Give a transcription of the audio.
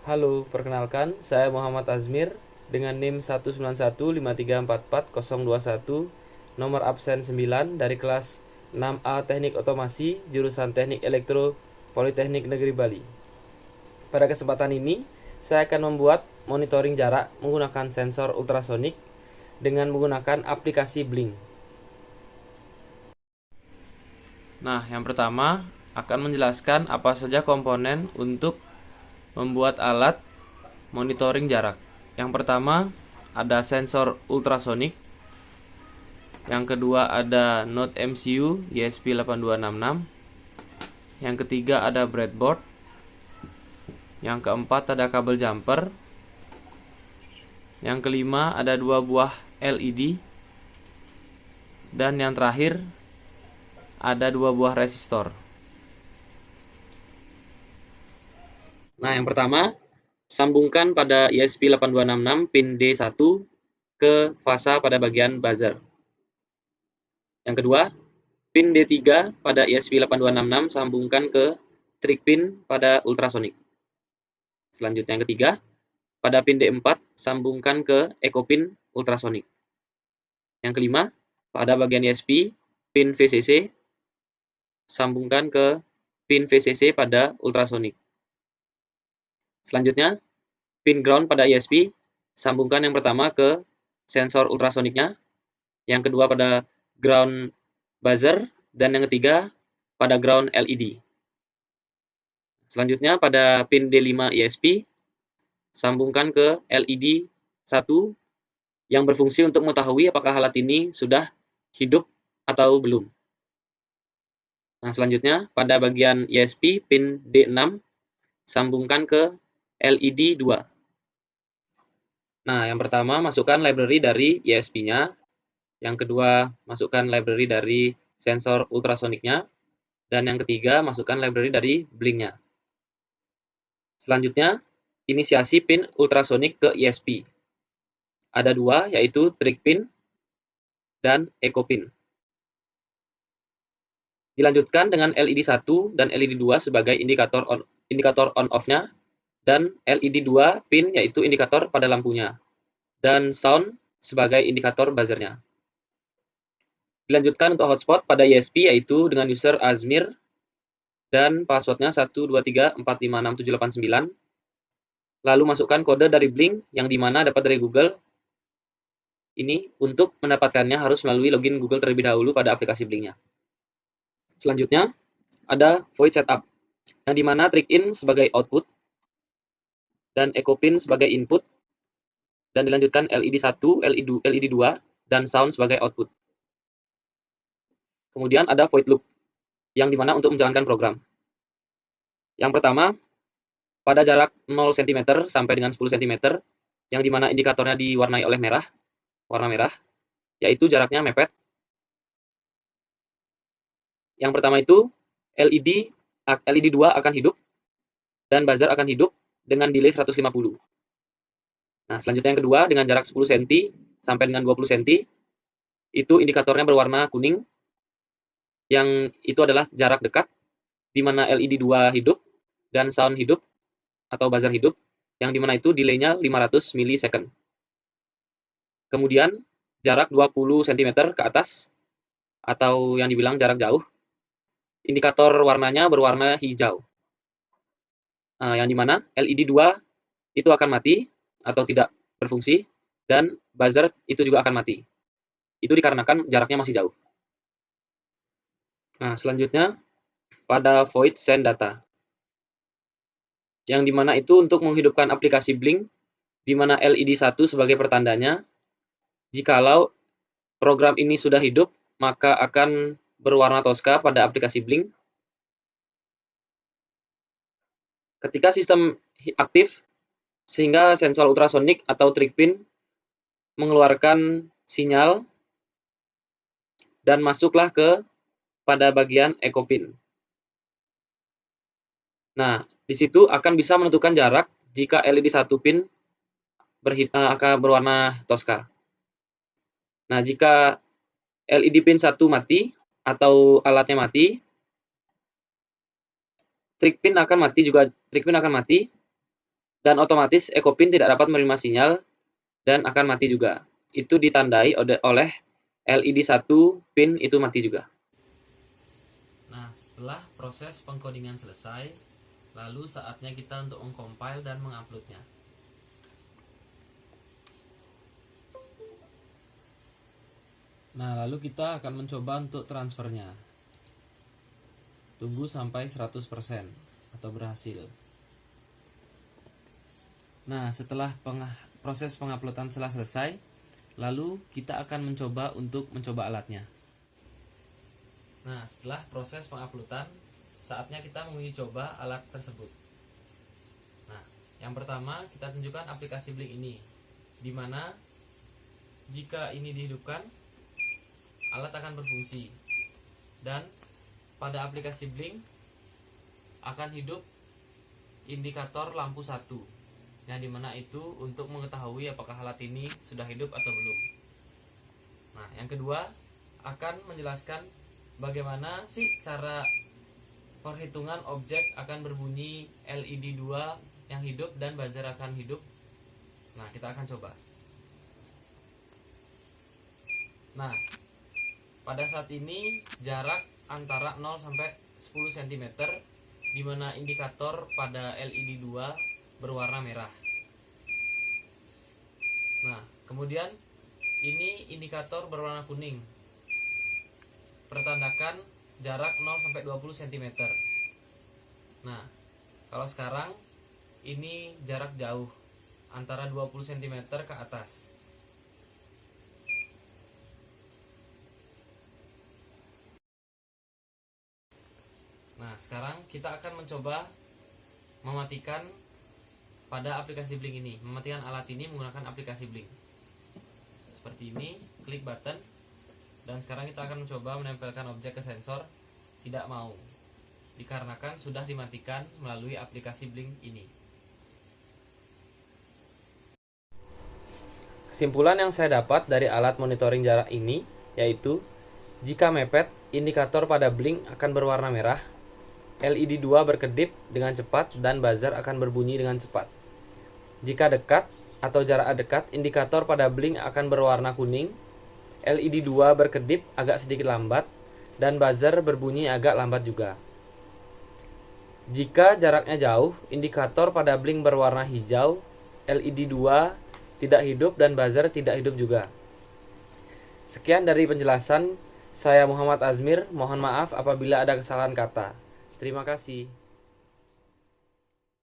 Halo, perkenalkan, saya Muhammad Azmir dengan NIM 19153440021, nomor absen 9 dari kelas 6A Teknik Otomasi, jurusan Teknik Elektro, Politeknik Negeri Bali. Pada kesempatan ini, saya akan membuat monitoring jarak menggunakan sensor ultrasonik dengan menggunakan aplikasi Blink. Nah, yang pertama akan menjelaskan apa saja komponen untuk membuat alat monitoring jarak. Yang pertama ada sensor ultrasonik, yang kedua ada Node MCU ESP8266, yang ketiga ada breadboard, yang keempat ada kabel jumper, yang kelima ada dua buah LED, dan yang terakhir ada dua buah resistor. Nah, yang pertama, sambungkan pada ESP8266 pin D1 ke fasa pada bagian buzzer. Yang kedua, pin D3 pada ESP8266 sambungkan ke trig pin pada ultrasonik. Selanjutnya yang ketiga, pada pin D4 sambungkan ke echo pin ultrasonik. Yang kelima, pada bagian ESP, pin VCC sambungkan ke pin VCC pada ultrasonik. Selanjutnya, pin ground pada ESP sambungkan yang pertama ke sensor ultrasoniknya, yang kedua pada ground buzzer, dan yang ketiga pada ground LED. Selanjutnya pada pin D5 ESP sambungkan ke LED 1 yang berfungsi untuk mengetahui apakah alat ini sudah hidup atau belum. Nah, selanjutnya pada bagian ESP pin D6 sambungkan ke LED 2. Nah, yang pertama masukkan library dari ESP-nya, yang kedua masukkan library dari sensor ultrasoniknya, dan yang ketiga masukkan library dari Blink-nya. Selanjutnya, inisiasi pin ultrasonik ke ESP. Ada dua, yaitu trig pin dan echo pin. Dilanjutkan dengan LED 1 dan LED 2 sebagai indikator on-off-nya, dan LED 2 pin yaitu indikator pada lampunya, dan sound sebagai indikator buzzernya. Dilanjutkan untuk hotspot pada ESP yaitu dengan user Azmir dan passwordnya 123456789. Lalu masukkan kode dari Blink yang dimana dapat dari Google. Ini untuk mendapatkannya harus melalui login Google terlebih dahulu pada aplikasi Blink-nya. Selanjutnya ada void setup, yang dimana trig in sebagai output dan echo pin sebagai input, dan dilanjutkan LED 1, LED 2, dan sound sebagai output. Kemudian ada void loop, yang dimana untuk menjalankan program. Yang pertama, pada jarak 0 cm sampai dengan 10 cm, yang dimana indikatornya diwarnai oleh warna merah, yaitu jaraknya mepet. Yang pertama itu LED 2 akan hidup dan buzzer akan hidup dengan delay 150. Nah, selanjutnya yang kedua dengan jarak 10 cm sampai dengan 20 cm, itu indikatornya berwarna kuning, yang itu adalah jarak dekat, di mana LED 2 hidup dan sound hidup atau buzzer hidup, yang dimana itu delay-nya 500 milisecond. Kemudian jarak 20 cm ke atas, atau yang dibilang jarak jauh, indikator warnanya berwarna hijau. Yang dimana LED 2 itu akan mati atau tidak berfungsi, dan buzzer itu juga akan mati. Itu dikarenakan jaraknya masih jauh. Nah, selanjutnya pada void send data, yang dimana itu untuk menghidupkan aplikasi Blink, di mana LED 1 sebagai pertandanya. Jikalau program ini sudah hidup, maka akan berwarna toska pada aplikasi Blink. Ketika sistem aktif, sehingga sensor ultrasonik atau trig pin mengeluarkan sinyal dan masuklah pada bagian echo pin. Nah, di situ akan bisa menentukan jarak jika LED 1 pin akan berwarna toska. Nah, jika LED pin 1 mati atau alatnya mati, trig pin akan mati juga, Dan otomatis ekopin tidak dapat menerima sinyal dan akan mati juga. Itu ditandai oleh LED 1 pin itu mati juga. Nah, setelah proses pengkodingan selesai, lalu saatnya kita untuk mengcompile dan menguploadnya. Nah, lalu kita akan mencoba untuk transfernya. Tunggu sampai 100% atau berhasil. Nah, setelah proses penguploadan telah selesai, lalu kita akan mencoba alatnya. Nah, setelah proses penguploadan, saatnya kita menguji coba alat tersebut. Nah, yang pertama kita tunjukkan aplikasi Blink ini, di mana jika ini dihidupkan, alat akan berfungsi, dan pada aplikasi Blink akan hidup indikator lampu 1, yang dimana itu untuk mengetahui apakah alat ini sudah hidup atau belum. Nah, yang kedua akan menjelaskan bagaimana sih cara perhitungan objek akan berbunyi LED 2 yang hidup dan buzzer akan hidup. Nah, kita akan coba. Nah, pada saat ini jarak antara 0 sampai 10 cm, di mana indikator pada LED 2 berwarna merah. Nah, kemudian ini indikator berwarna kuning, pertandakan jarak 0 sampai 20 cm. Nah, kalau sekarang ini jarak jauh, antara 20 cm ke atas. Nah, sekarang kita akan mencoba mematikan pada aplikasi Blink ini, mematikan alat ini menggunakan aplikasi Blink. Seperti ini, klik button, dan sekarang kita akan mencoba menempelkan objek ke sensor. Tidak mau, dikarenakan sudah dimatikan melalui aplikasi Blink ini. Kesimpulan yang saya dapat dari alat monitoring jarak ini yaitu, jika mepet, indikator pada Blink akan berwarna merah, LED 2 berkedip dengan cepat, dan buzzer akan berbunyi dengan cepat. Jika dekat atau jarak dekat, indikator pada Blink akan berwarna kuning, LED 2 berkedip agak sedikit lambat, dan buzzer berbunyi agak lambat juga. Jika jaraknya jauh, indikator pada Blink berwarna hijau, LED 2 tidak hidup, dan buzzer tidak hidup juga. Sekian dari penjelasan. Saya Muhammad Azmir, mohon maaf apabila ada kesalahan kata. Terima kasih.